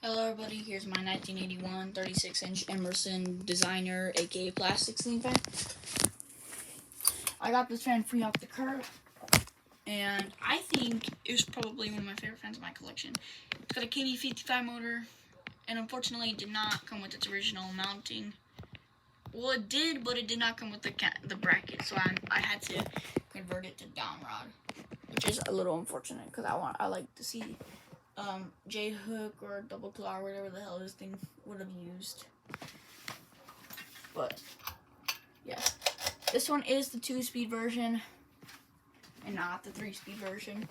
Hello everybody, here's my 1981 36-inch Emerson designer, aka plastic ceiling fan. I got this fan free off the curb, and I think it's probably one of my favorite fans in my collection. It's got a KD55 motor, and unfortunately it did not come with its original mounting. Well, it did, but it did not come with the bracket, so I had to convert it to down rod, which is a little unfortunate because I like to see J hook or double claw or whatever the hell this thing would have used. But yeah, this one is the 2-speed version and not the 3-speed version,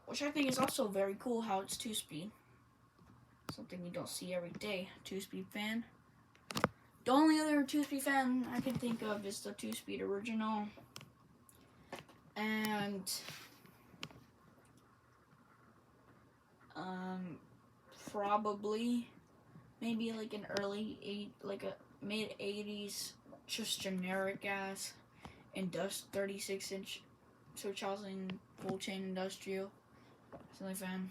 which I think is also very cool how it's 2-speed. Something you don't see every day. 2-speed fan. The only other 2-speed fan I can think of is the 2-speed original, and probably maybe like an mid-80s, just generic ass 36-inch switch housing full chain industrial ceiling fan.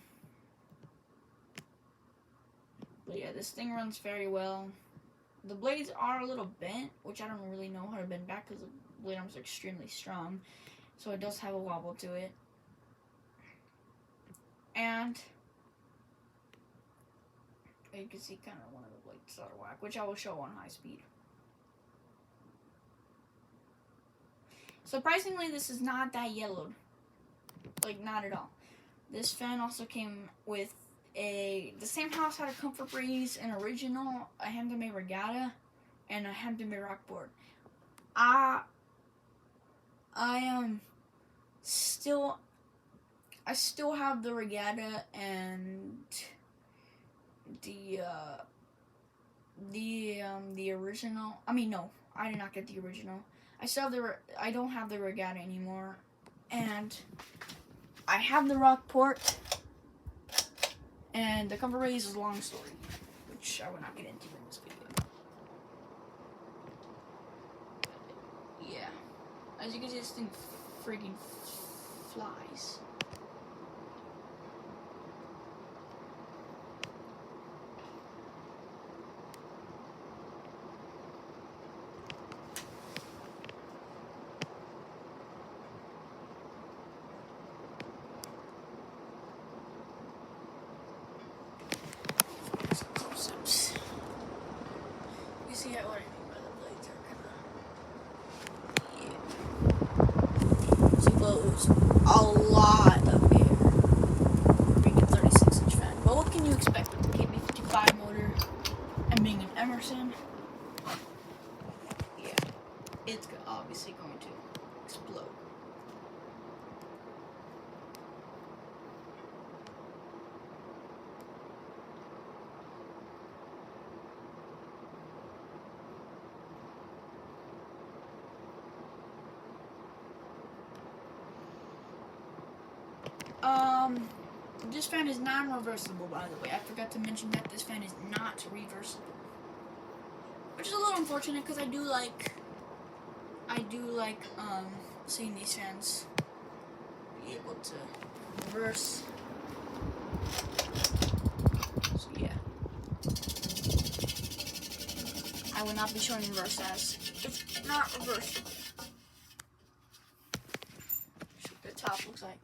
But yeah, this thing runs very well. The blades are a little bent, which I don't really know how to bend back because the blade arm is extremely strong, so it does have a wobble to it. And you can see kind of one of the blades out of whack, which I will show on high speed. Surprisingly, this is not that yellowed. Like, not at all. This fan also came with the same house had a Comfort Breeze, an original, a Hampton-made Regatta, and a Hampton-made Rockboard. I still have the Regatta and the original. I mean, no, I did not get the original. I don't have the Regatta anymore, and I have the Rockport, and the Comfort Breeze is a long story, which I will not get into in this video. Yeah, as you can see, this thing freaking flies. You see what I mean by the blades are kind of, yeah. She blows a lot of air for being a 36-inch fan. But what can you expect with the KB55 motor and being an Emerson? Yeah, it's obviously going to explode. This fan is non-reversible, by the way. I forgot to mention that this fan is not reversible, which is a little unfortunate because I do like seeing these fans be able to reverse. So yeah, I will not be showing reverse as it's not reversible. That's what the top looks like.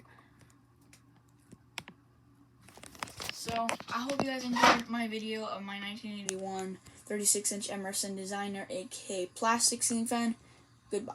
So, I hope you guys enjoyed my video of my 1981 36-inch Emerson designer, aka plastic ceiling fan. Goodbye.